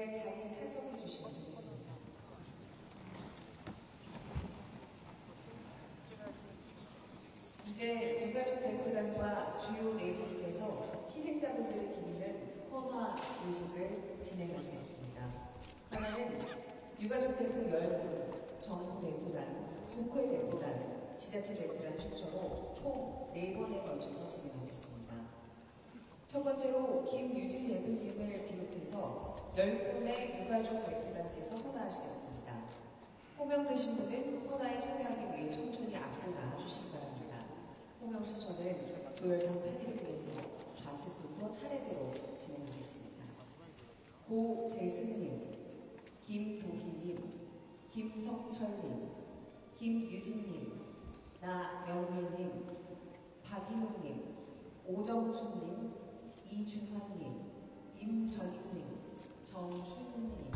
이제 자리에 착석해 주시면 되겠습니다. 이제 유가족 대표단과 주요 네 분께서 희생자분들을 기리는 헌화 의식을 진행하시겠습니다. 헌화는 유가족 대표 10분, 정부 대표단, 국회 대표단, 지자체 대표단 순서로 총 4번에 걸쳐서 진행하겠습니다. 첫 번째로 김유진 대표님을 비롯해서 10분의 유가족 대표단께서 헌화하시겠습니다. 호명되신 분은 헌화에 참여하기 위해 천천히 앞으로 나와주시기 바랍니다. 호명 순서는 도열상 편의를 위해서 좌측부터 차례대로 진행하겠습니다. 고재승님, 김도희님, 김성철님, 김유진님, 나명희님, 박인호님, 오정수님, 이준환님, 임정희님, 정희훈님.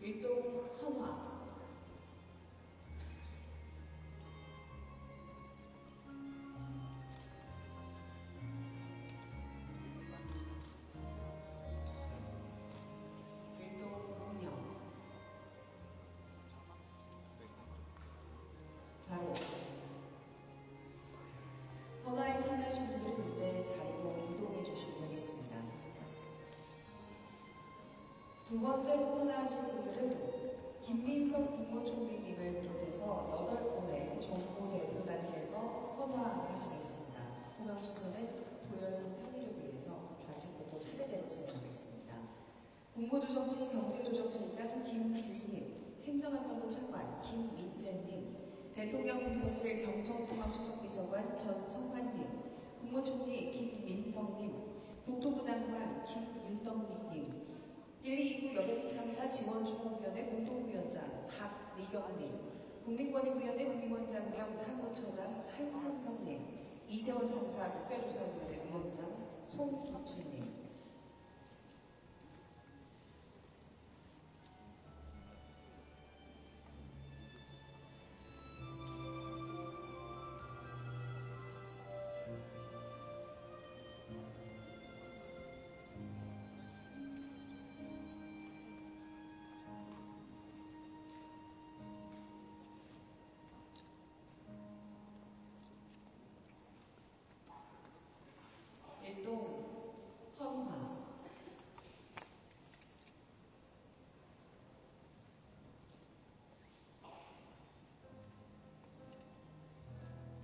일동 헌화. 일동 공명. 바로 헌화에 참여하신 분들은 이제 자리로 이동해 주시면 되겠습니다. 두 번째로 헌화하신 분들은 김민석 국무총리님을 비롯해서 8분의 정부 대표단께서 헌화하시겠습니다. 호명 순서는 도열상 편의를 위해서 좌측부터 차례대로 진행하겠습니다. 국무조정실 경제조정실장 김진님, 행정안전부 차관 김민재님, 대통령 비서실 경청통합수석비서관 전성환님, 국무총리 김민성님, 국토부 장관 김윤덕민님, 129 여객 참사 지원주목위원회 공동위원장 박미경님, 국민권익위원회 부위원장 겸 사무처장 한삼성님, 이대원 참사 특별조사위원회 위원장 송기춘님. 일동 헌화.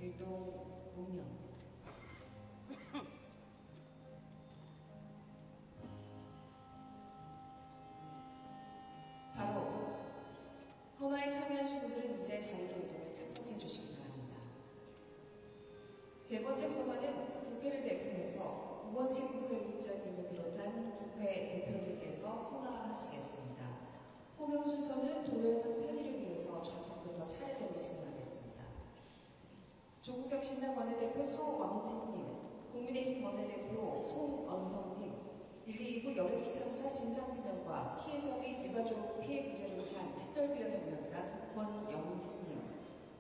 일동 문명. 바로 헌화에 참여하신 분들은 이제 자리로 이동해 착석해 주시기 바랍니다. 세 번째 헌화는 국회를 대표해서 우원식 국회의장님을 비롯한 국회 대표님께서 헌화하시겠습니다. 호명 순서는 도열상 편의를 위해서 좌측부터 차례대로 진행하겠습니다. 조국혁신당 원내대표 서왕진님, 국민의힘 원내대표 송언성님, 129 여객기 참사 진상규명과 피해자 및 유가족 피해 구제를 위한 특별위원회 위원장 권영진님,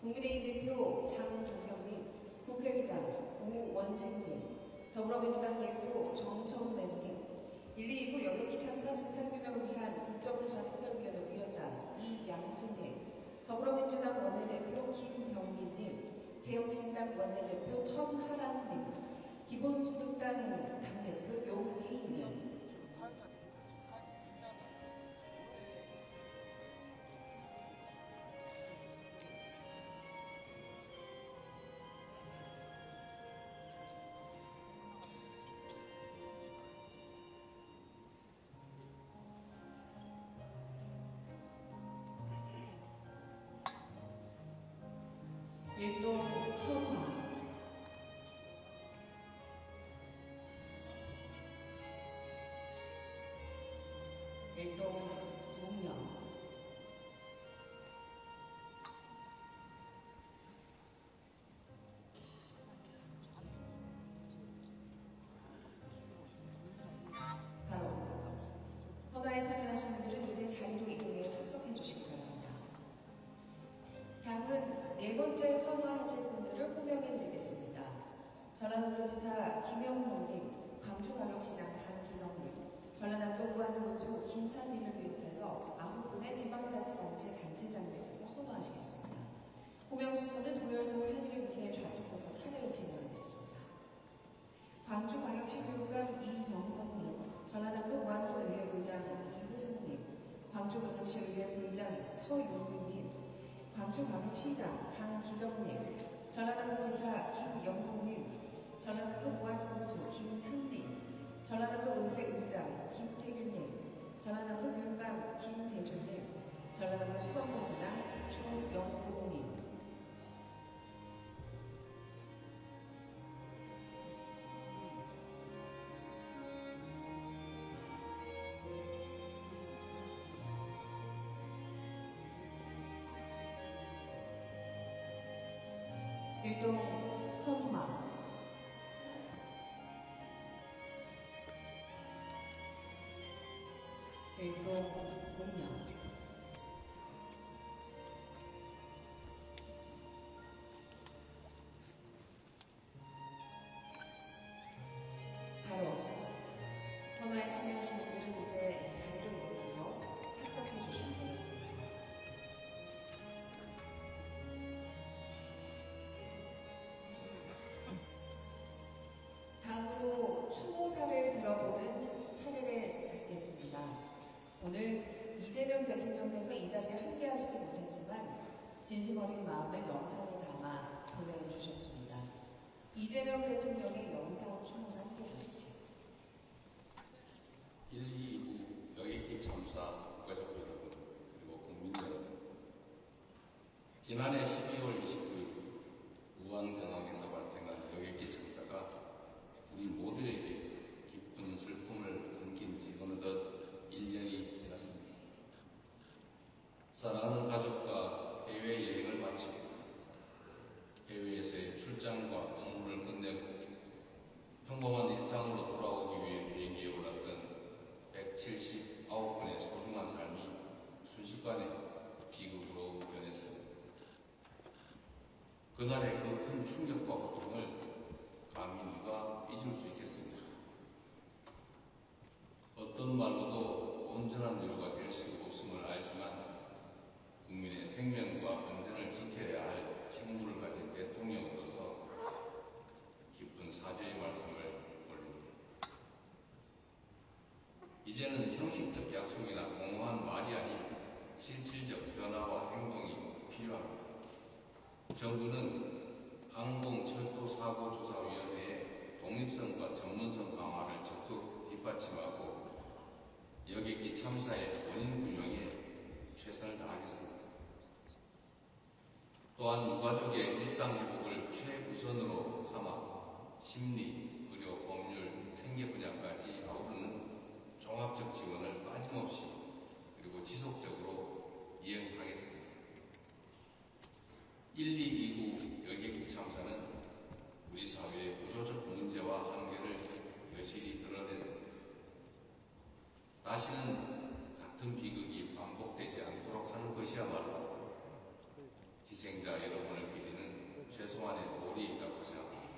국민의힘 대표 장동혁님, 국회의장 우원진님, 더불어민주당 대표 정청래님, 129 여객기 참사 진상규명을 위한 국정조사 특별위원회 위원장 이양수님, 더불어민주당 원내대표 김병기님, 개혁신당 원내대표 천하람님, 기본소득당 당대표 용혜희님, 일동 헌화, 일동 묵념, 바로 헌화에 참여하신 분들은 이제 자리로 이동해 참석해 주시기 바랍니다. 다음은 네 번째 헌화하실 분들을 호명해 드리겠습니다. 전라남도지사 김영호님, 광주광역시장 강기정님, 전라남도 무안군수 김산림을 비롯해서 9분의 지방자치단체 단체장님께서 헌화하시겠습니다. 호명 순서는 무열선 편의를 위해 좌측부터 차례로 진행하겠습니다. 광주광역시 교육감 이정선님, 전라남도 무안군의회 의장 이호선님, 광주광역시의회 부의장 서윤우님, 광주광역시장 강기정님, 전라남도지사 김영국님, 전라남도 무안군수 김상림, 전라남도 의회 의장 김태균님, 전라남도 교육감 김대준님, 전라남도 소방본부장 주영국님, 일동 헌화, 일동 묵념, 바로 헌화에 참여하신 분들은 이제 자리로 이동해서 착석해 주시면 되겠습니다. 다음으로 추모사를 들어보는 차례를 갖겠습니다. 오늘 이재명 대통령께서 이 자리에 함께하시지 못했지만 진심 어린 마음을 영상에 담아 보내주셨습니다. 이재명 대통령의 영상 추모사 함께 보시죠. 129 여객기 참사 가족 여러분, 그리고 국민 여러분, 지난해 12월 29일 우한공항에서 발생한 여객기 참사가 우리 모두에게 깊은 슬픔을 안긴 지 어느덧 1년이 지났습니다. 사랑하는 가족과 해외여행을 마치고 해외에서의 출장과 업무를 끝내고 평범한 일상으로 돌아오기 위해 비행기에 올랐던 179분의 소중한 삶이 순식간에 비극으로 변했습니다. 그날의 그 큰 충격과 고통을 감히 누가 잊을 수 있겠습니까? 어떤 말로도 온전한 위로가 될 수 없음을 알지만 국민의 생명과 안전을 지켜야 할 책무를 가진 대통령으로서 깊은 사죄의 말씀을 올립니다. 이제는 형식적 약속이나 공허한 말이 아닌 실질적 변화와 행동이 필요합니다. 정부는 항공철도사고조사위원회의 독립성과 전문성 강화를 적극 뒷받침하고 여객기 참사의 원인 규명에 최선을 다하겠습니다. 또한 유가족의 일상 회복을 최우선으로 삼아 심리, 의료, 법률, 생계 분야까지 아우르는 종합적 지원을 빠짐없이 그리고 지속적으로 이행하겠습니다. 1229 여객기 참사는 우리 사회의 구조적 문제와 한계를 여실히 드러냈습니다. 다시는 같은 비극이 반복되지 않도록 하는 것이야말로 희생자 여러분을 기리는 최소한의 도리라고 생각합니다.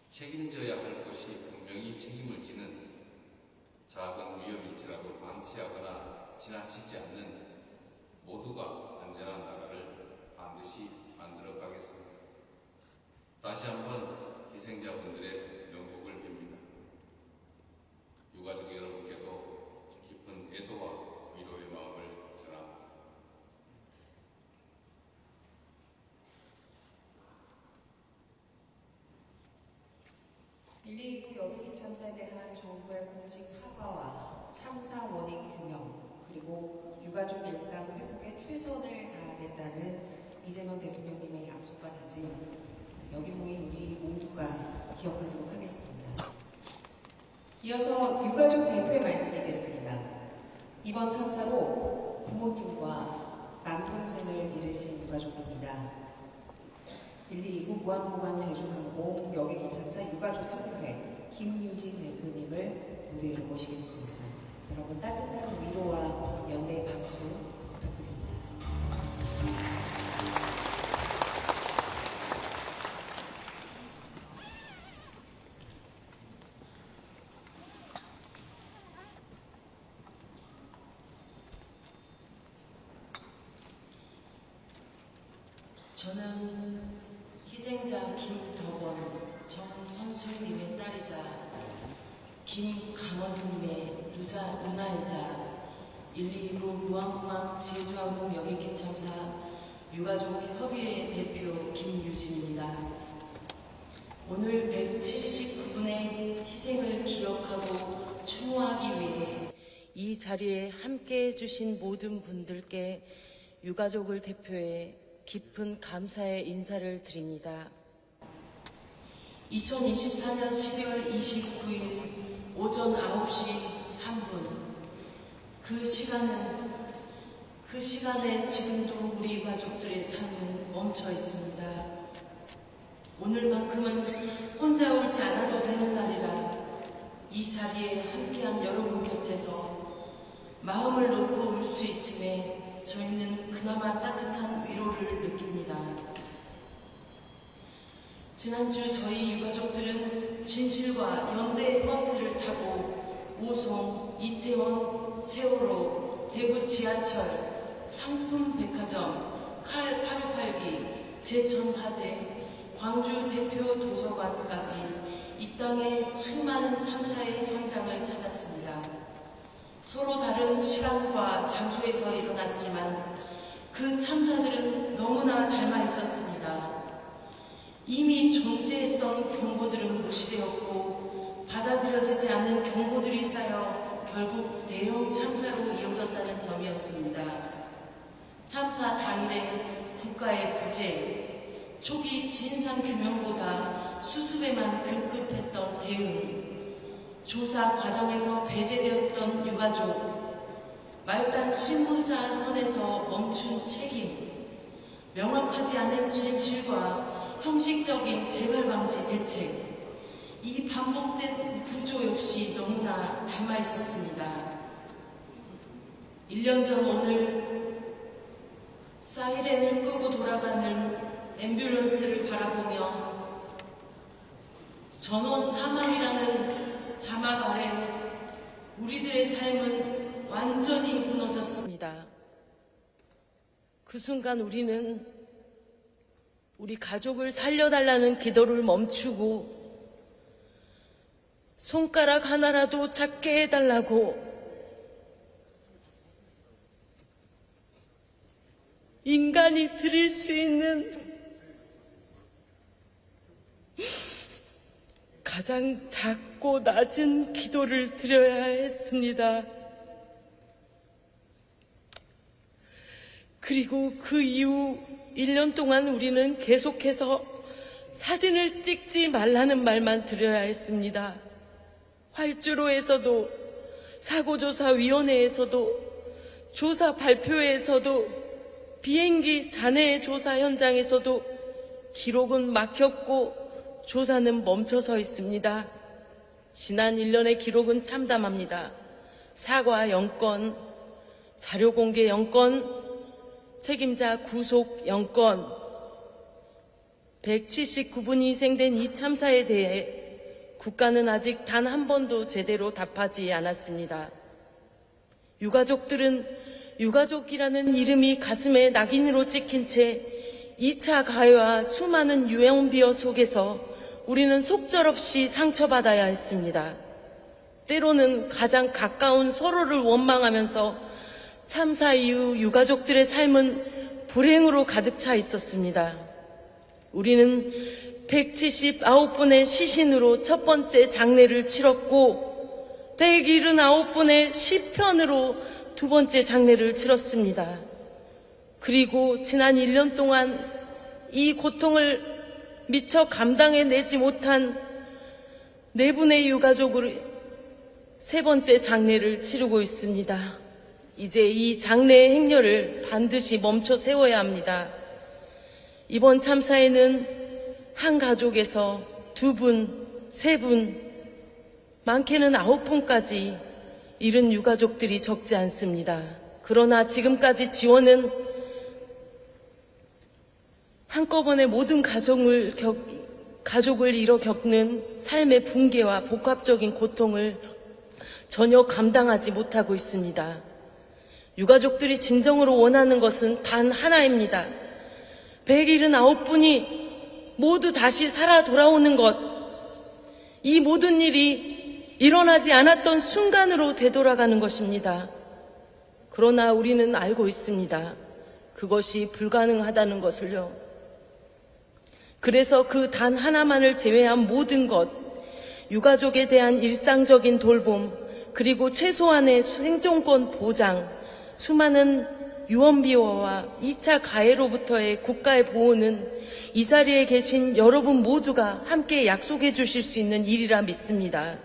책임져야 할 것이 분명히 책임을 지는 작은 위협일지라도 방치하거나 지나치지 않는 모두가 안전한 나라를 반드시 만들어 가겠습니다. 다시 한번 희생자분들의 명복을 빕니다. 유가족 여러분께도 깊은 애도와 위로의 마음을 전합니다. (129) 여객기 참사에 대한 정부의 공식 사과와 참사 원인 규명, 그리고 유가족 일상 회복에 최선을 다하겠다는 이재명 대통령님의 약속과 다짐, 여기 모인 우리 모두가 기억하도록 하겠습니다. 이어서 유가족 대표의 말씀이겠습니다. 이번 참사로 부모님과 남동생을 잃으신 유가족입니다. 129 무항공항 제주항공 여객기참사 유가족협의회 김유진 대표님을 무대로 모시겠습니다. 여러분 따뜻한 위로와 연대 박수 부탁드립니다. 저는 희생자 김덕원, 정선수님의 딸이자 김강원님의 누나이자 129 무항공항 제주항공 여객기 참사 유가족 협의회 대표 김유진입니다. 오늘 179분의 희생을 기억하고 추모하기 위해 이 자리에 함께해 주신 모든 분들께 유가족을 대표해 깊은 감사의 인사를 드립니다. 2024년 12월 29일 오전 9시 3분 그 시간에 지금도 우리 가족들의 삶은 멈춰 있습니다. 오늘만큼은 혼자 울지 않아도 되는 날이라 이 자리에 함께한 여러분 곁에서 마음을 놓고 울 수 있음에 저희는 그나마 따뜻한 위로를 느낍니다. 지난주 저희 유가족들은 진실과 연대 버스를 타고 오송, 이태원, 세월호, 대구 지하철, 상품백화점, 칼 858기, 제천화재, 광주 대표 도서관까지 이 땅의 수많은 참사의 현장을 찾았습니다. 서로 다른 시간과 장소에서 일어났지만 그 참사들은 너무나 닮아 있었습니다. 이미 존재했던 경보들은 무시되었고 받아들여지지 않은 경보들이 쌓여 결국 대형 참사로 이어졌다는 점이었습니다. 참사 당일에 국가의 부재, 초기 진상규명보다 수습에만 급급했던 대응, 조사 과정에서 배제되었던 유가족, 말단 신문자 선에서 멈춘 책임, 명확하지 않은 진실과 형식적인 재발방지 대책, 이 반복된 구조 역시 너무나 닮아 있었습니다. 1년 전 오늘 사이렌을 끄고 돌아가는 앰뷸런스를 바라보며 전원 사망이라는 자막 아래 우리들의 삶은 완전히 무너졌습니다. 그 순간 우리는 우리 가족을 살려달라는 기도를 멈추고 손가락 하나라도 작게 해달라고 인간이 드릴 수 있는 가장 작고 낮은 기도를 드려야 했습니다. 그리고 그 이후 1년 동안 우리는 계속해서 사진을 찍지 말라는 말만 드려야 했습니다. 활주로에서도, 사고조사위원회에서도, 조사 발표회에서도, 비행기 잔해 조사 현장에서도 기록은 막혔고 조사는 멈춰서 있습니다. 지난 1년의 기록은 참담합니다. 사과 0건, 자료 공개 0건, 책임자 구속 0건, 179분이 희생된 이 참사에 대해 국가는 아직 단 한 번도 제대로 답하지 않았습니다. 유가족들은 유가족이라는 이름이 가슴에 낙인으로 찍힌 채 2차 가해와 수많은 유언비어 속에서 우리는 속절없이 상처받아야 했습니다. 때로는 가장 가까운 서로를 원망하면서 참사 이후 유가족들의 삶은 불행으로 가득 차 있었습니다. 우리는 179분의 시신으로 첫 번째 장례를 치렀고 179분의 시편으로 두 번째 장례를 치렀습니다. 그리고 지난 1년 동안 이 고통을 미처 감당해내지 못한 네 분의 유가족을 세 번째 장례를 치르고 있습니다. 이제 이 장례의 행렬을 반드시 멈춰 세워야 합니다. 이번 참사에는 한 가족에서 2분, 3분, 많게는 9분까지 잃은 유가족들이 적지 않습니다. 그러나 지금까지 지원은 한꺼번에 모든 가족을 잃어 겪는 삶의 붕괴와 복합적인 고통을 전혀 감당하지 못하고 있습니다. 유가족들이 진정으로 원하는 것은 단 하나입니다. 179분이 모두 다시 살아 돌아오는 것, 이 모든 일이 일어나지 않았던 순간으로 되돌아가는 것입니다. 그러나 우리는 알고 있습니다. 그것이 불가능하다는 것을요. 그래서 그 단 하나만을 제외한 모든 것, 유가족에 대한 일상적인 돌봄, 그리고 최소한의 생존권 보장, 수많은 유언비어와 2차 가해로부터의 국가의 보호는 이 자리에 계신 여러분 모두가 함께 약속해 주실 수 있는 일이라 믿습니다.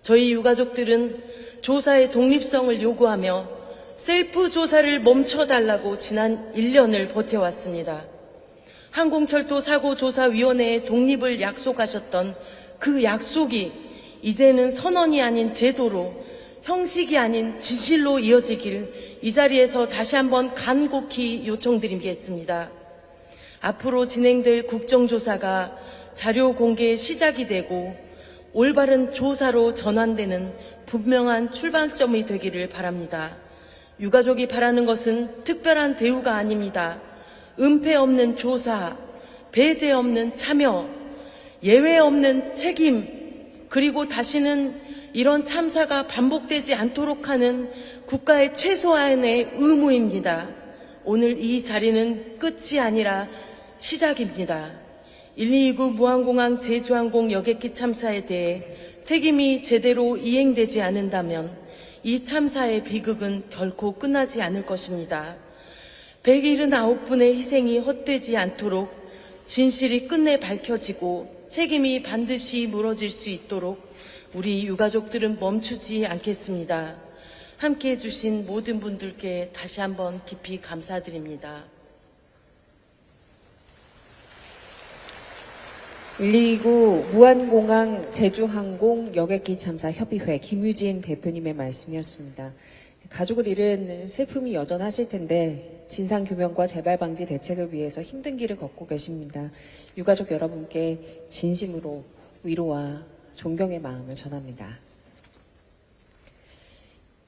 저희 유가족들은 조사의 독립성을 요구하며 셀프 조사를 멈춰달라고 지난 1년을 버텨왔습니다. 항공철도 사고조사위원회의 독립을 약속하셨던 그 약속이 이제는 선언이 아닌 제도로, 형식이 아닌 진실로 이어지길 이 자리에서 다시 한번 간곡히 요청드리겠습니다. 앞으로 진행될 국정조사가 자료 공개의 시작이 되고 올바른 조사로 전환되는 분명한 출발점이 되기를 바랍니다. 유가족이 바라는 것은 특별한 대우가 아닙니다. 은폐 없는 조사, 배제 없는 참여, 예외 없는 책임, 그리고 다시는 이런 참사가 반복되지 않도록 하는 국가의 최소한의 의무입니다. 오늘 이 자리는 끝이 아니라 시작입니다. 129 무한공항 제주항공 여객기 참사에 대해 책임이 제대로 이행되지 않는다면 이 참사의 비극은 결코 끝나지 않을 것입니다. 179분의 희생이 헛되지 않도록 진실이 끝내 밝혀지고 책임이 반드시 물어질 수 있도록 우리 유가족들은 멈추지 않겠습니다. 함께해 주신 모든 분들께 다시 한번 깊이 감사드립니다. 129 무한공항 제주항공 여객기 참사 협의회 김유진 대표님의 말씀이었습니다. 가족을 잃은 슬픔이 여전하실 텐데 진상규명과 재발방지 대책을 위해서 힘든 길을 걷고 계십니다. 유가족 여러분께 진심으로 위로와 존경의 마음을 전합니다.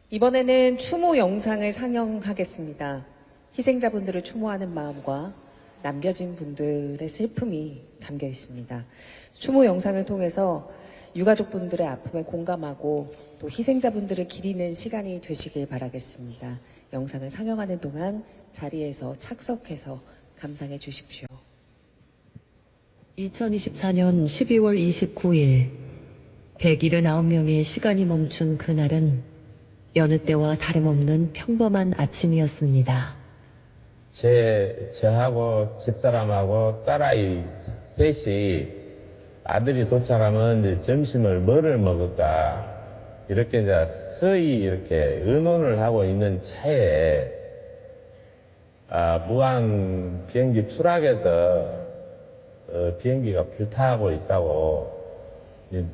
이번에는 추모 영상을 상영하겠습니다. 희생자분들을 추모하는 마음과 남겨진 분들의 슬픔이 담겨 있습니다. 추모 영상을 통해서 유가족분들의 아픔에 공감하고 또 희생자분들을 기리는 시간이 되시길 바라겠습니다. 영상을 상영하는 동안 자리에서 착석해서 감상해 주십시오. 2024년 12월 29일 179명의 시간이 멈춘 그날은 여느 때와 다름없는 평범한 아침이었습니다. 저하고 집사람하고 딸아이 셋이 아들이 도착하면 이제 점심을 뭐를 먹을까 이렇게 이제 서히 이렇게 의논을 하고 있는 차에 무한 비행기 추락해서 비행기가 불타고 있다고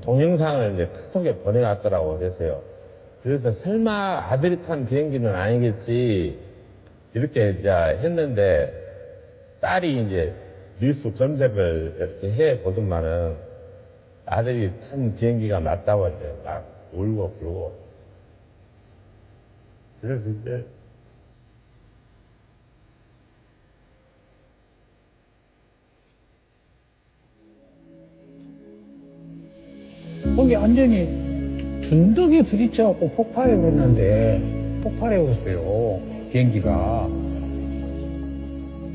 동영상을 이제 카톡에 보내왔더라고. 그래서 설마 아들이 탄 비행기는 아니겠지 이렇게 이제 했는데 딸이 이제 뉴스 검색을 이렇게 해 보더만은 아들이 탄 비행기가 맞다고 이제 막 울고 불고 그래서 이제 거기 완전히 둔덕에 부딪혀갖고 폭발해 버렸는데 폭발해 버렸어요 비행기가.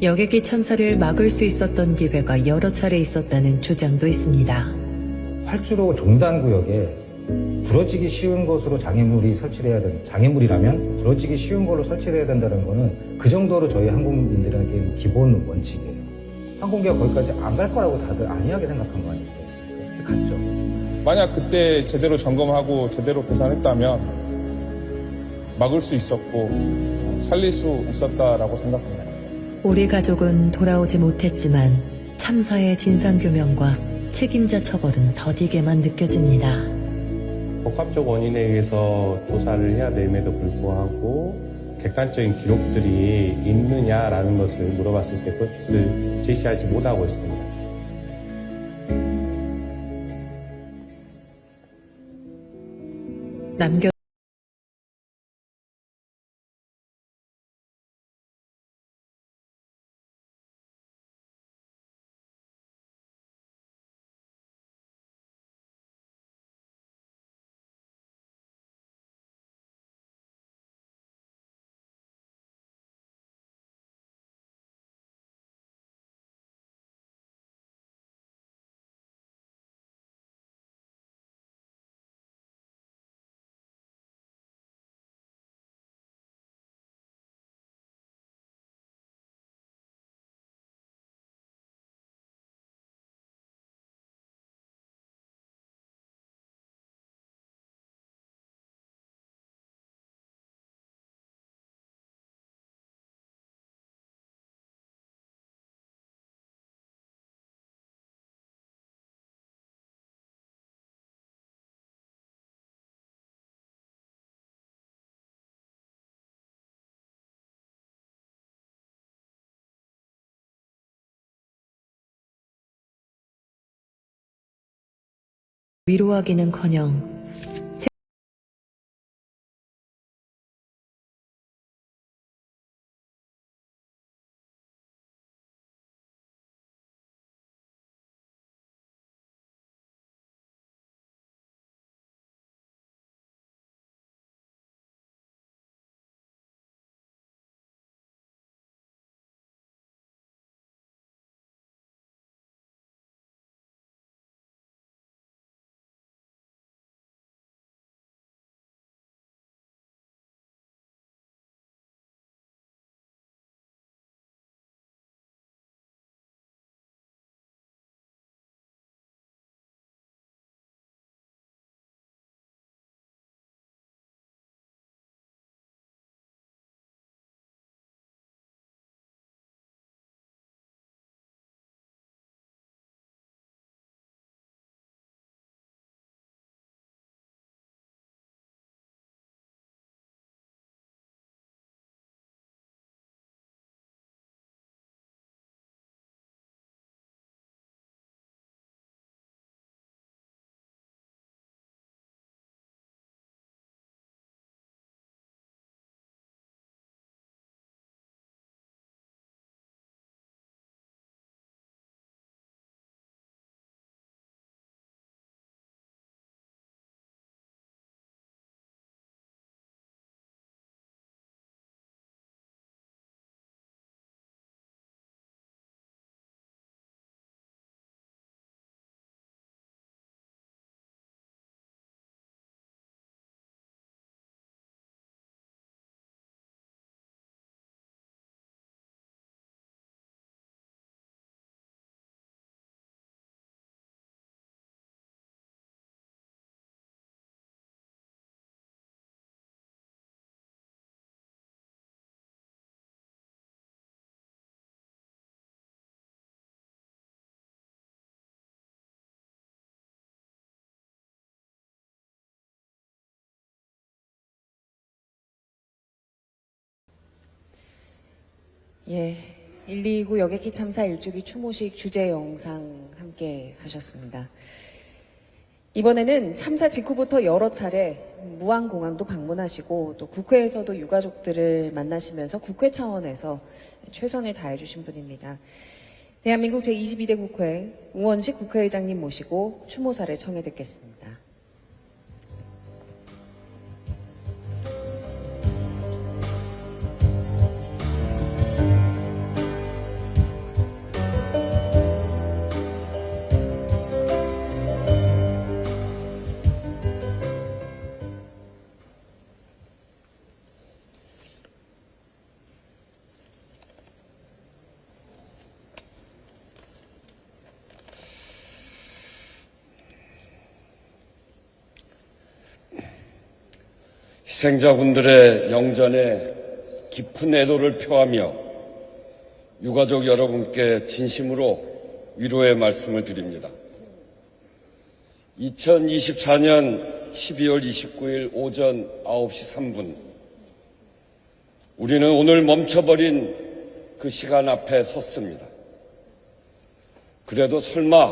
여객기 참사를 막을 수 있었던 기회가 여러 차례 있었다는 주장도 있습니다. 활주로 종단구역에 부러지기 쉬운 것으로 장애물이 설치를 해야 된다. 장애물이라면 부러지기 쉬운 걸로 설치를 해야 된다는 거는 그 정도로 저희 항공인들에게 기본 원칙이에요. 항공기가 거기까지 안 갈 거라고 다들 안이하게 생각한 거 아니겠습니까? 갔죠. 만약 그때 제대로 점검하고 제대로 계산했다면 막을 수 있었고 살릴 수 있었다라고 생각합니다. 우리 가족은 돌아오지 못했지만 참사의 진상규명과 책임자 처벌은 더디게만 느껴집니다. 복합적 원인에 의해서 조사를 해야 됨에도 불구하고 객관적인 기록들이 있느냐라는 것을 물어봤을 때 그것을 제시하지 못하고 있습니다. 남겨 위로하기는커녕 예, 129 여객기 참사 일주기 추모식 주제 영상 함께 하셨습니다. 이번에는 참사 직후부터 여러 차례 무안공항도 방문하시고 또 국회에서도 유가족들을 만나시면서 국회 차원에서 최선을 다해주신 분입니다. 대한민국 제22대 국회 우원식 국회의장님 모시고 추모사를 청해 듣겠습니다. 희생자분들의 영전에 깊은 애도를 표하며 유가족 여러분께 진심으로 위로의 말씀을 드립니다. 2024년 12월 29일 오전 9시 3분 우리는 오늘 멈춰버린 그 시간 앞에 섰습니다. 그래도 설마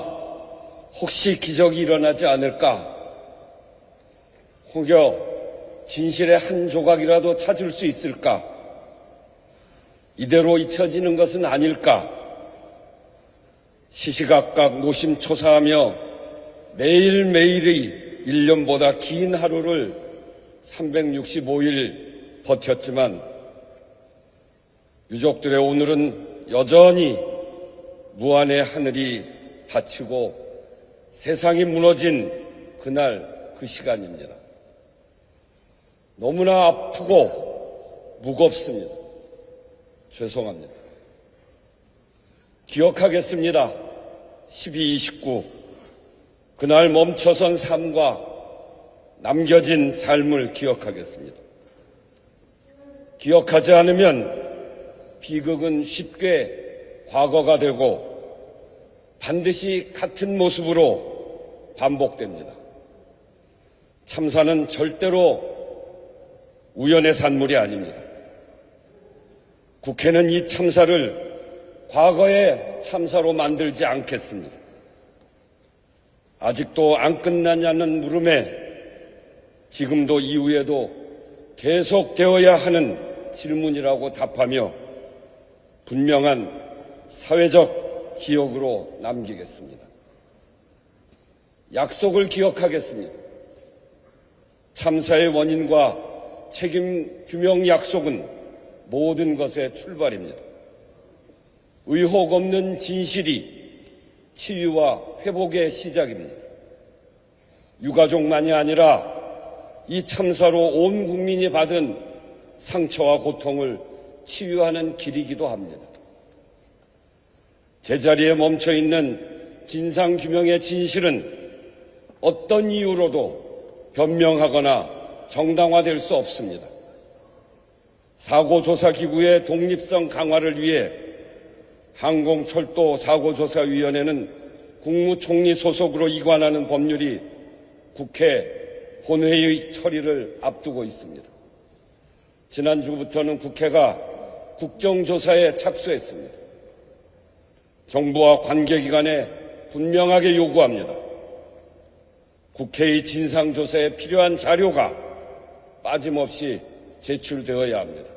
혹시 기적이 일어나지 않을까? 혹여 진실의 한 조각이라도 찾을 수 있을까? 이대로 잊혀지는 것은 아닐까? 시시각각 노심초사하며 매일매일의 1년보다 긴 하루를 365일 버텼지만 유족들의 오늘은 여전히 무한의 하늘이 닫히고 세상이 무너진 그날 그 시간입니다. 너무나 아프고 무겁습니다. 죄송합니다. 기억하겠습니다. 12.29 그날 멈춰선 삶과 남겨진 삶을 기억하겠습니다. 기억하지 않으면 비극은 쉽게 과거가 되고 반드시 같은 모습으로 반복됩니다. 참사는 절대로 우연의 산물이 아닙니다. 국회는 이 참사를 과거의 참사로 만들지 않겠습니다. 아직도 안 끝나냐는 물음에 지금도 이후에도 계속되어야 하는 질문이라고 답하며 분명한 사회적 기억으로 남기겠습니다. 약속을 기억하겠습니다. 참사의 원인과 책임 규명 약속은 모든 것의 출발입니다. 의혹 없는 진실이 치유와 회복의 시작입니다. 유가족만이 아니라 이 참사로 온 국민이 받은 상처와 고통을 치유하는 길이기도 합니다. 제자리에 멈춰있는 진상규명의 진실은 어떤 이유로도 변명하거나 정당화될 수 없습니다. 사고조사기구의 독립성 강화를 위해 항공철도사고조사위원회는 국무총리 소속으로 이관하는 법률이 국회 본회의 처리를 앞두고 있습니다. 지난주부터는 국회가 국정조사에 착수했습니다. 정부와 관계기관에 분명하게 요구합니다. 국회의 진상조사에 필요한 자료가 빠짐없이 제출되어야 합니다.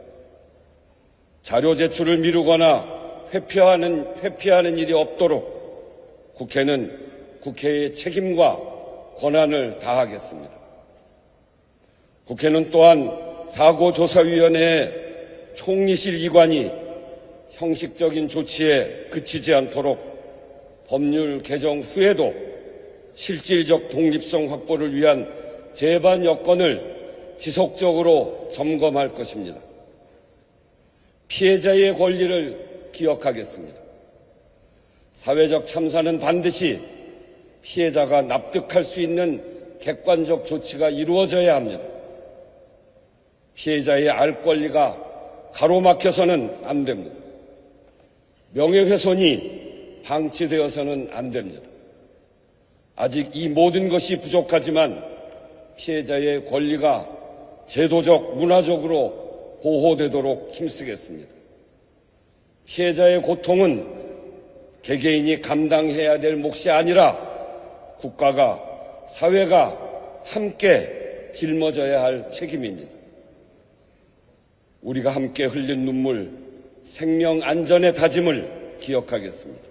자료 제출을 미루거나 회피하는 일이 없도록 국회는 국회의 책임과 권한을 다하겠습니다. 국회는 또한 사고조사위원회의 총리실 이관이 형식적인 조치에 그치지 않도록 법률 개정 후에도 실질적 독립성 확보를 위한 제반 여건을 지속적으로 점검할 것입니다. 피해자의 권리를 기억하겠습니다. 사회적 참사는 반드시 피해자가 납득할 수 있는 객관적 조치가 이루어져야 합니다. 피해자의 알 권리가 가로막혀서는 안 됩니다. 명예훼손이 방치되어서는 안 됩니다. 아직 이 모든 것이 부족하지만 피해자의 권리가 제도적, 문화적으로 보호되도록 힘쓰겠습니다. 피해자의 고통은 개개인이 감당해야 될 몫이 아니라 국가가, 사회가 함께 짊어져야 할 책임입니다. 우리가 함께 흘린 눈물, 생명 안전의 다짐을 기억하겠습니다.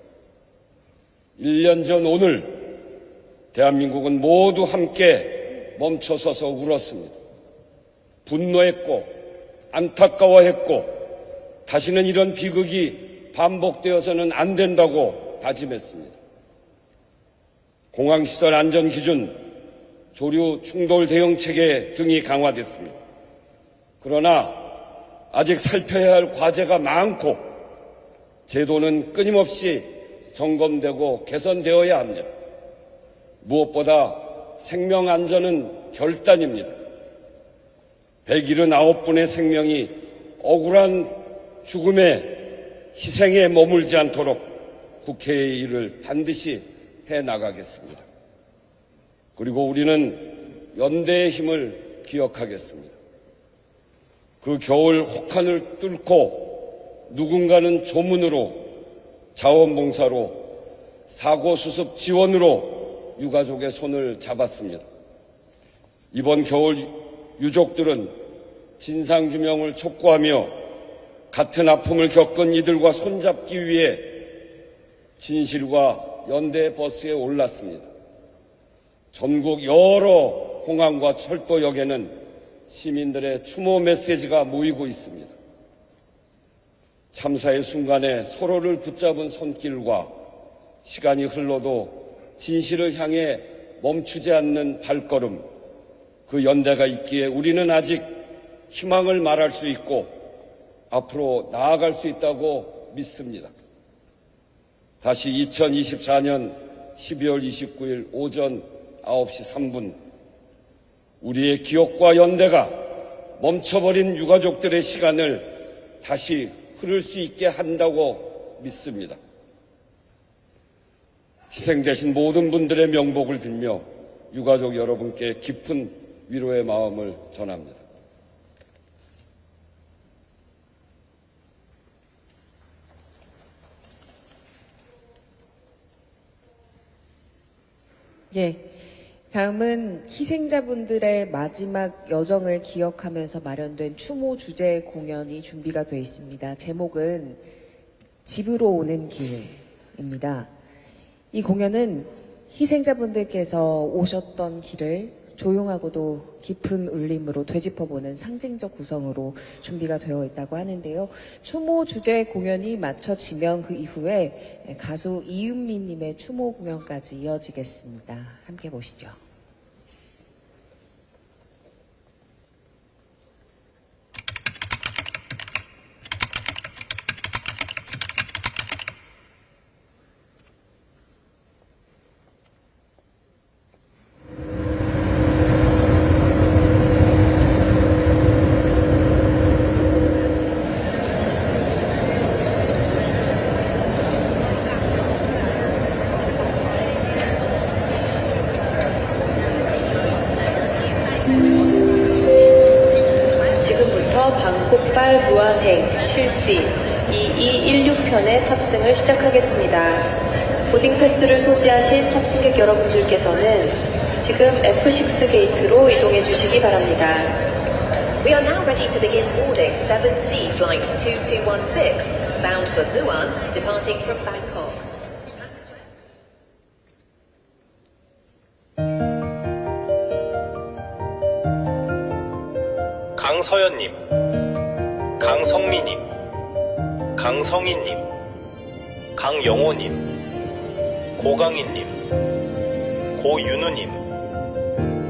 1년 전 오늘 대한민국은 모두 함께 멈춰서서 울었습니다. 분노했고 안타까워했고 다시는 이런 비극이 반복되어서는 안 된다고 다짐했습니다. 공항시설 안전기준, 조류 충돌 대응 체계 등이 강화됐습니다. 그러나 아직 살펴야 할 과제가 많고 제도는 끊임없이 점검되고 개선되어야 합니다. 무엇보다 생명 안전은 결단입니다. 179분의 생명이 억울한 죽음에 희생에 머물지 않도록 국회의 일을 반드시 해나가겠습니다. 그리고 우리는 연대의 힘을 기억하겠습니다. 그 겨울 혹한을 뚫고 누군가는 조문으로, 자원봉사로, 사고수습 지원으로 유가족의 손을 잡았습니다. 이번 겨울 유족들은 진상규명을 촉구하며 같은 아픔을 겪은 이들과 손잡기 위해 진실과 연대 버스에 올랐습니다. 전국 여러 공항과 철도역에는 시민들의 추모 메시지가 모이고 있습니다. 참사의 순간에 서로를 붙잡은 손길과 시간이 흘러도 진실을 향해 멈추지 않는 발걸음, 그 연대가 있기에 우리는 아직 희망을 말할 수 있고 앞으로 나아갈 수 있다고 믿습니다. 다시 2024년 12월 29일 오전 9시 3분 우리의 기억과 연대가 멈춰버린 유가족들의 시간을 다시 흐를 수 있게 한다고 믿습니다. 희생되신 모든 분들의 명복을 빌며 유가족 여러분께 깊은 위로의 마음을 전합니다. 예, 다음은 희생자분들의 마지막 여정을 기억하면서 마련된 추모 주제 공연이 준비가 되어 있습니다. 제목은 집으로 오는 길입니다. 이 공연은 희생자분들께서 오셨던 길을 조용하고도 깊은 울림으로 되짚어보는 상징적 구성으로 준비가 되어 있다고 하는데요. 추모 주제 공연이 마쳐지면 그 이후에 가수 이은미님의 추모 공연까지 이어지겠습니다. 함께 보시죠. 지금부터 방콕발 무한행 7C 2216편의 탑승을 시작하겠습니다. 보딩 패스를 소지하신 탑승객 여러분들께서는 지금 F6 게이트로 이동해 주시기 바랍니다. We are now ready to begin boarding 7C flight 2216 bound for Muan, departing from Bangkok. 강서연님, 강성미님, 강성희님, 강영호님, 고강인님, 고윤우님,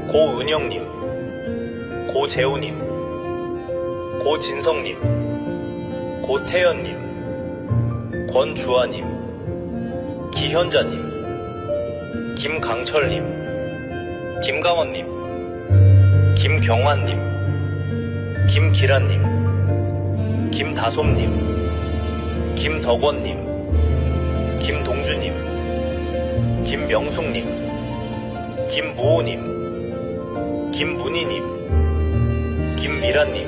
고은영님, 고재우님, 고진성님, 고태연님, 권주아님, 기현자님, 김강철님, 김강원님, 김경환님, 김기란님, 김다솜님, 김덕원님, 김동주님, 김명숙님, 김무호님, 김문희님, 김미란님,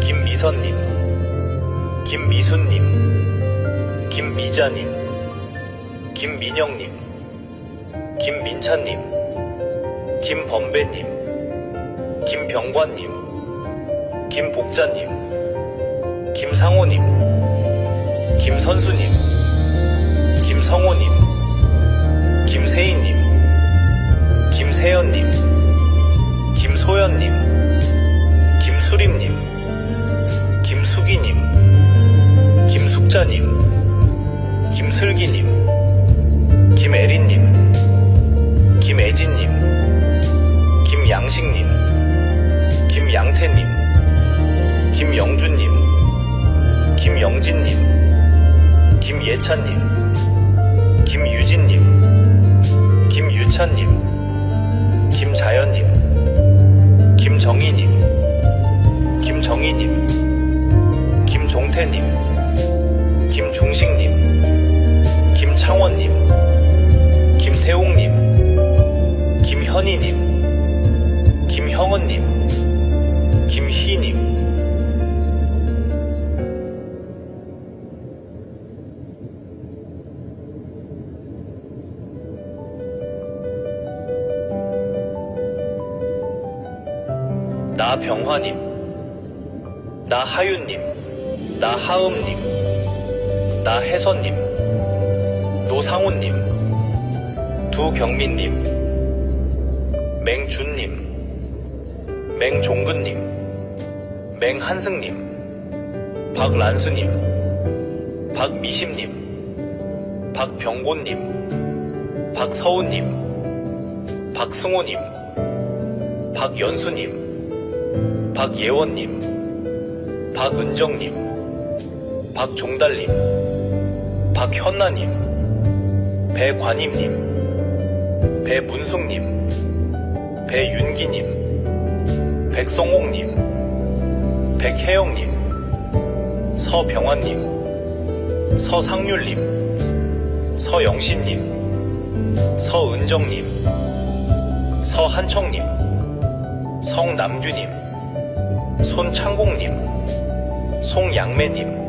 김미선님, 김미순님, 김미자님, 김민영님, 김민찬님, 김범배님, 김병관님, 김복자님, 김상호님, 김선수님, 김성호님, 김세희님, 김세연님, 김소연님, 김수림님, 김수기님, 김숙자님, 김슬기님, 김애린님, 김애진님, 김양식님, 김양태님, 김영준님, 김영진님, 김예찬님, 김유진님, 김유찬님, 김자연님, 김정희님, 김정희님, 김종태님, 김중식님, 김창원님, 김태웅님, 김현희님, 김형은님, 김희님. 나병화님, 나하윤님, 나하음님, 나혜선님, 노상훈님, 두경민님, 맹준님, 맹종근님, 맹한승님, 박란수님, 박미심님, 박병곤님, 박서훈님, 박승호님, 박연수님, 박예원님, 박은정님, 박종달님, 박현나님, 배관임님, 배문숙님, 배윤기님, 백성옥님, 백혜영님, 서병환님, 서상률님, 서영신님, 서은정님, 서한청님, 성남규님, 손창공님, 송양매님,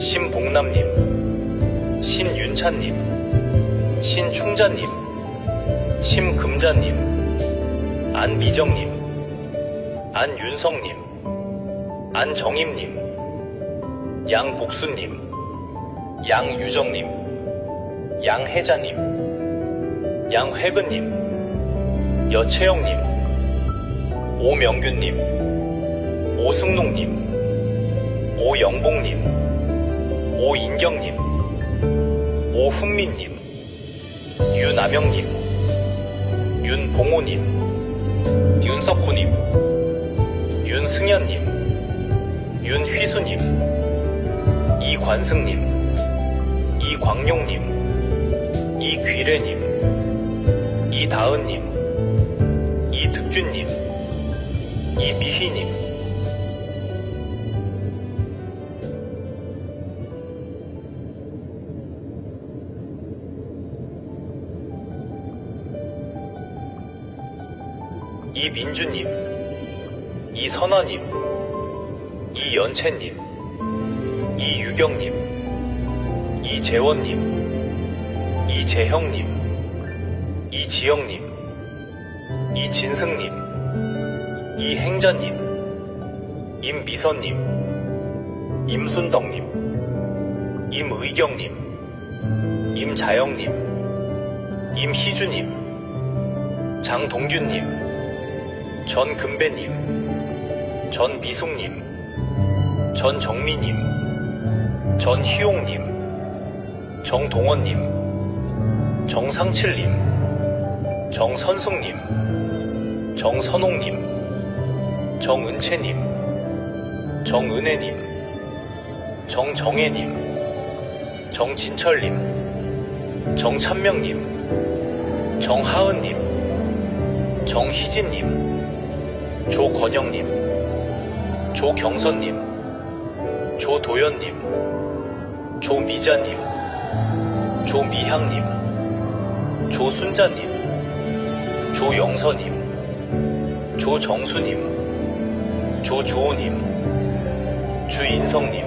신봉남님, 신윤찬님, 신충자님, 심금자님, 안미정님, 안윤성님, 안정임님, 양복수님, 양유정님, 양혜자님, 양회근님, 여채영님, 오명균님, 오승록님, 오영봉님, 오인경님, 오흥민님, 유남영님, 윤봉호님, 윤석호님, 윤승현님, 윤휘수님, 이관승님, 이광용님, 이귀래님, 이다은님, 이득준님, 이미희님. 이민주님, 이선화님, 이연채님, 이유경님, 이재원님, 이재형님, 이지영님, 이진승님, 이행자님, 임미선님, 임순덕님, 임의경님, 임자영님, 임희주님, 장동균님, 전금배님, 전미숙님, 전정미님, 전희용님, 정동원님, 정상칠님, 정선숙님, 정선옥님, 정은채님, 정은혜님, 정정혜님, 정진철님, 정찬명님, 정하은님, 정희진님, 조건영님, 조경선님, 조도연님, 조미자님, 조미향님, 조순자님, 조영선님, 조정수님, 조주호님, 주인성님,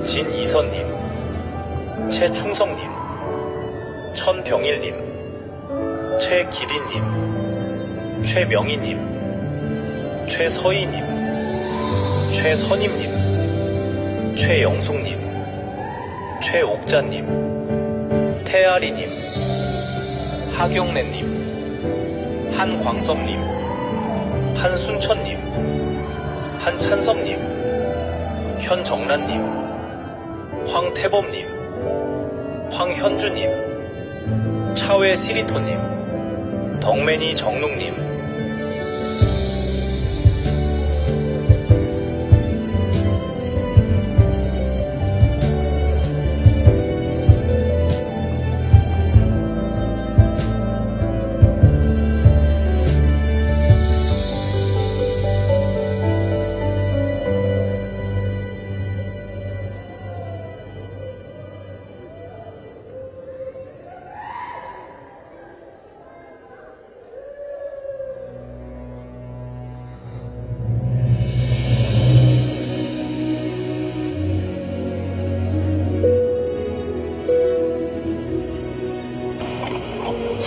진이선님, 최충성님, 천병일님, 최기린님, 최명희님, 최서희님, 최선임님, 최영숙님, 최옥자님, 태아리님, 하경래님, 한광섭님, 한순천님, 한찬섭님, 현정란님, 황태범님, 황현주님, 차외시리토님, 덕매니 정룩님,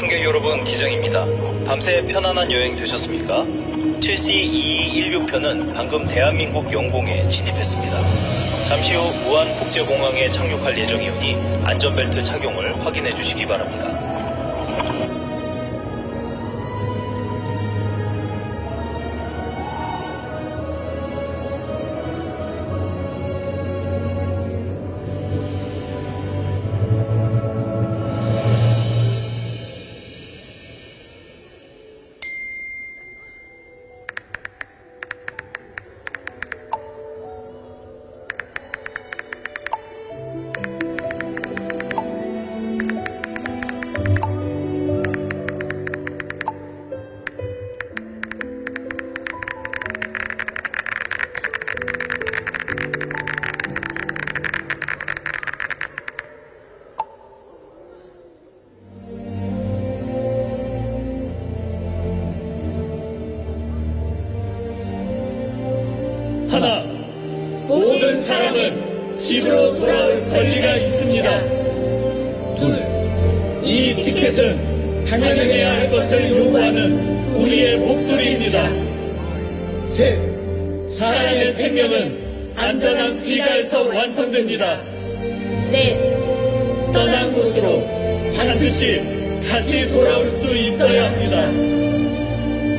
승객 여러분, 기장입니다. 밤새 편안한 여행 되셨습니까? 7C2216편은 방금 대한민국 영공에 진입했습니다. 잠시 후 무안국제공항에 착륙할 예정이오니 안전벨트 착용을 확인해 주시기 바랍니다. 하나, 모든 사람은 집으로 돌아올 권리가 있습니다. 둘, 이 티켓은 당연해야 할 것을 요구하는 우리의 목소리입니다. 셋, 사람의 생명은 안전한 귀가에서 완성됩니다. 넷, 떠난 곳으로 반드시 다시 돌아올 수 있어야 합니다.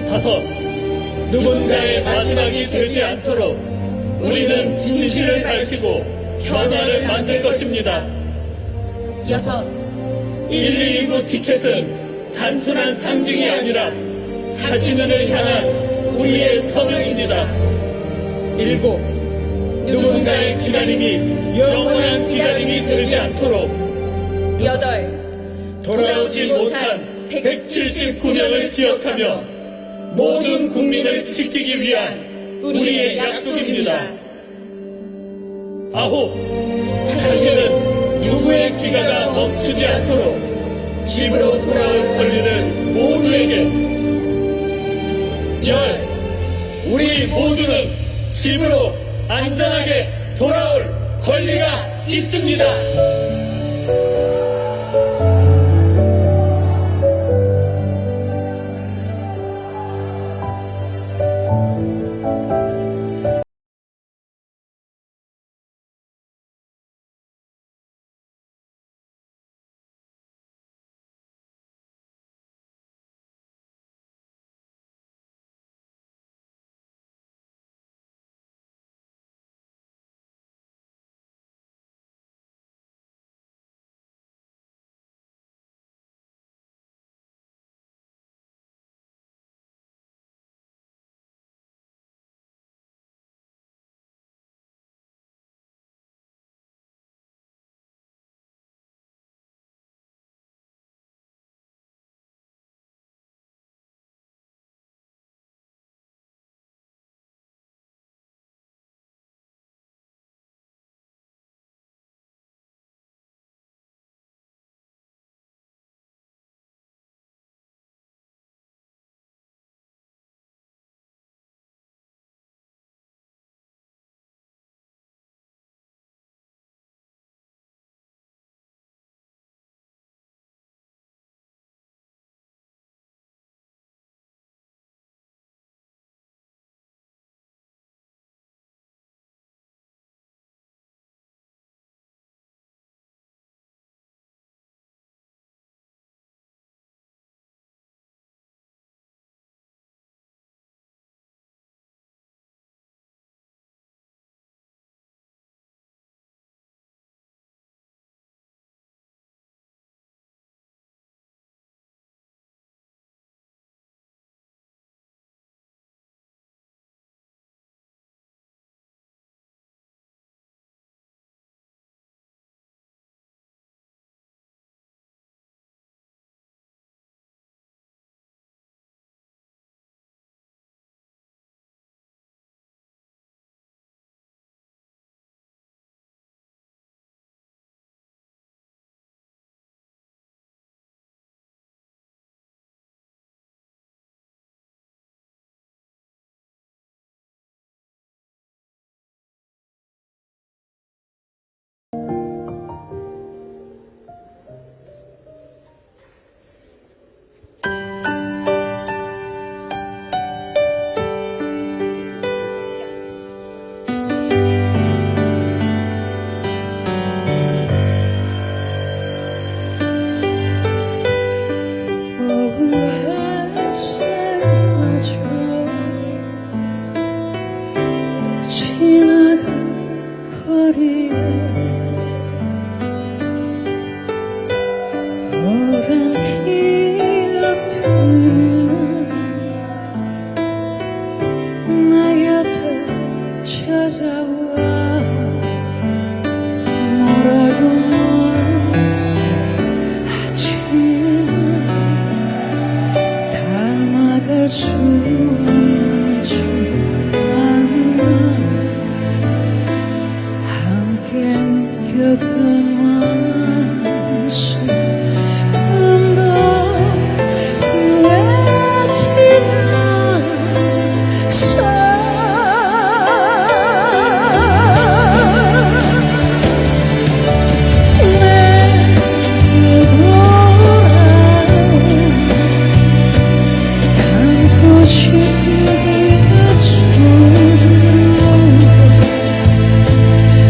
다섯, 누군가의 마지막이 되지 않도록 우리는 진실을 밝히고 변화를 만들 것입니다. 여섯, 1229 티켓은 단순한 상징이 아니라 다시는을 향한 우리의 서명입니다. 일곱, 누군가의 기다림이 영원한 기다림이 되지 않도록. 여덟, 돌아오지 못한 179명을 기억하며 모든 국민을 지키기 위한 우리의 약속입니다. 아홉, 다시는 누구의 귀가가 멈추지 않도록 집으로 돌아올 권리를 모두에게. 열, 우리 모두는 집으로 안전하게 돌아올 권리가 있습니다. 했던 모습은 더 후회하진 않았어.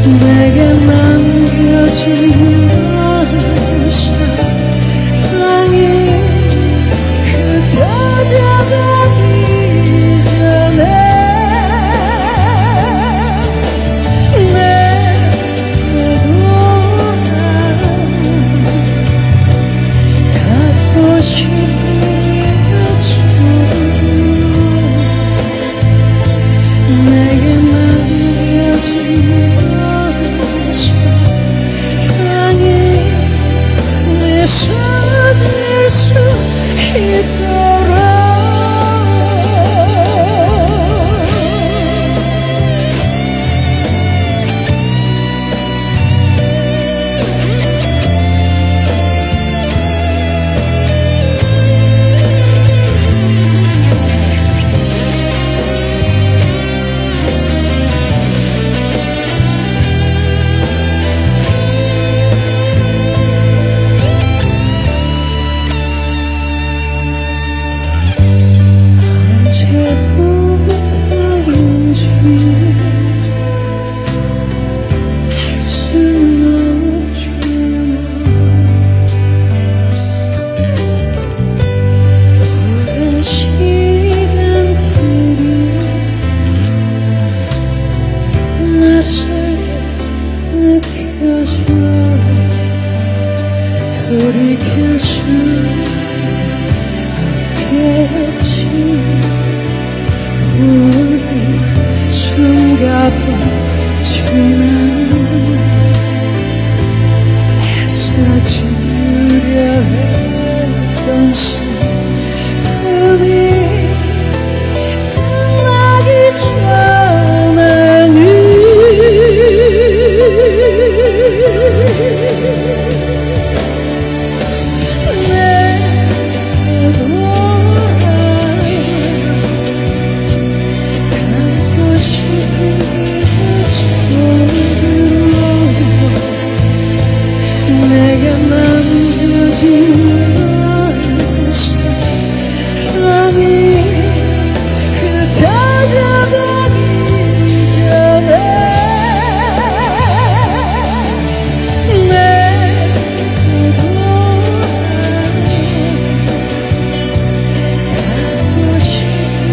내게 남겨진 사랑이 흩어져가기 전에 내게 닿고 싶은 내게 남겨진 사랑이 쏟을 수 있도록 언제부터인지 알 수는 없지만 오랜 시간들이 낯설게 느껴져 돌이킬 수 없겠지. 우리 숨가쁘지만 애써 주려 했던 슬픔이 끝나기 전에는 내게 남겨진 사랑이 흩어져가기 전에 내게 닿고 싶은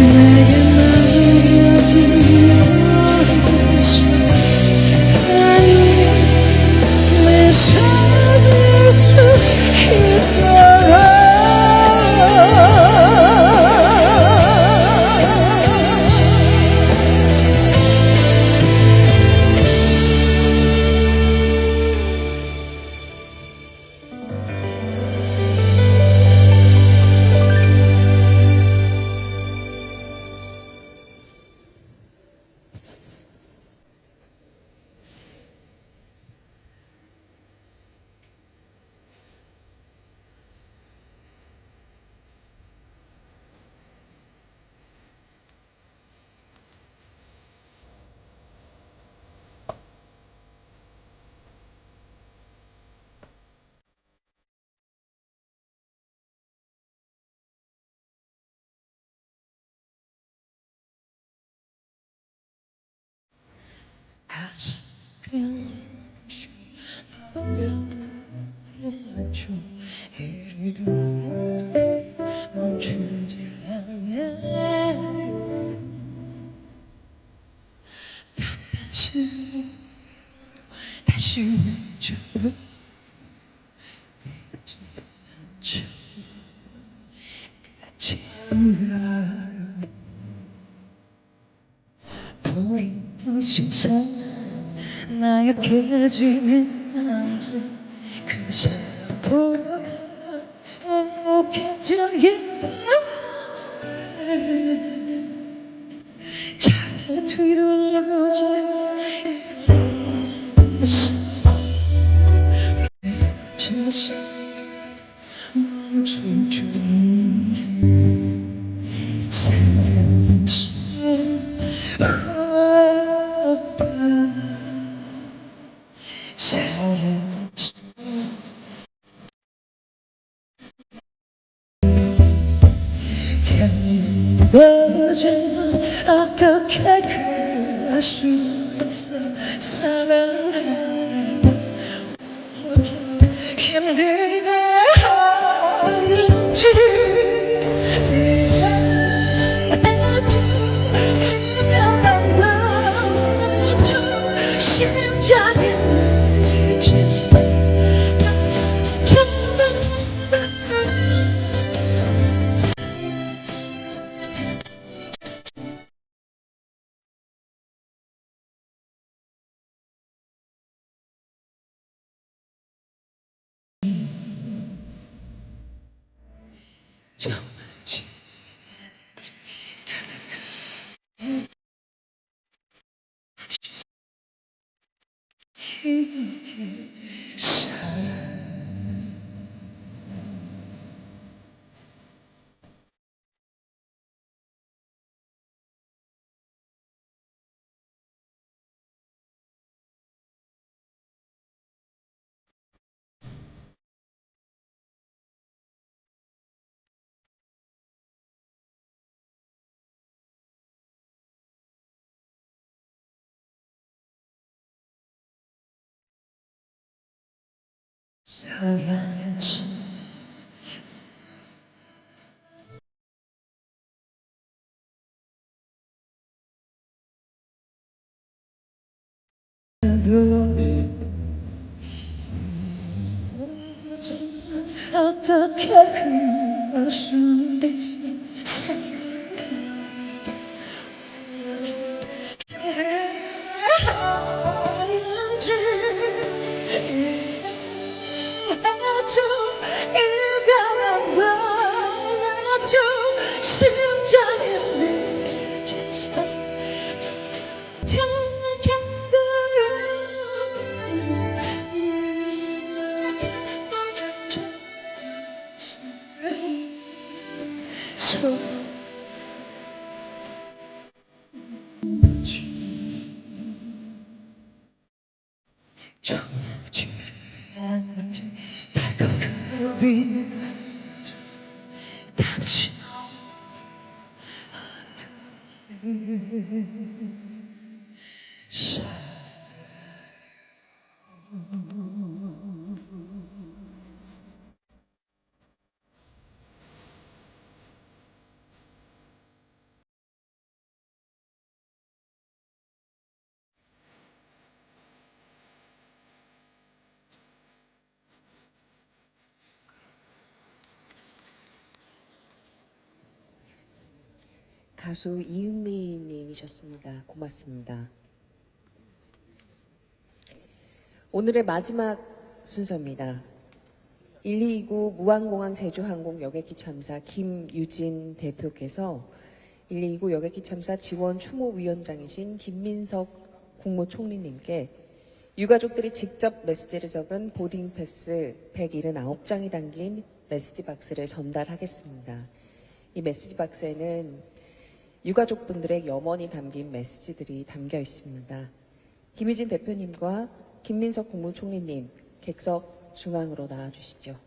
내게 남겨진 사랑이 맺어질 수 있도록 이리도 멈추지 않네. 다시 왼쪽으로 같이 보이는 신사 나약해지면 안 돼. 그 사람보다 행복해져야 해. 작은 뒤돌아보지 다시 멈춘 중이 사랑했어 아빠 사랑했어 견뎌지면 어떻게 그럴 수 있어 사랑해 힘들게 하는지 이래도 이별한다 심장이 미쳤어 사랑했어 어떻게 그럴 수 있어 이별한 거라도 심장이 미쳤어 정해지 않은지 달콤한 당신 가수 이은미 님이셨습니다. 고맙습니다. 오늘의 마지막 순서입니다. 1229 무안공항 제주항공 여객기 참사 김유진 대표께서 1229 여객기 참사 지원 추모위원장이신 김민석 국무총리님께 유가족들이 직접 메시지를 적은 보딩 패스 179장이 담긴 메시지 박스를 전달하겠습니다. 이 메시지 박스에는 유가족분들의 염원이 담긴 메시지들이 담겨 있습니다. 김유진 대표님과 김민석 국무총리님 객석 중앙으로 나와주시죠.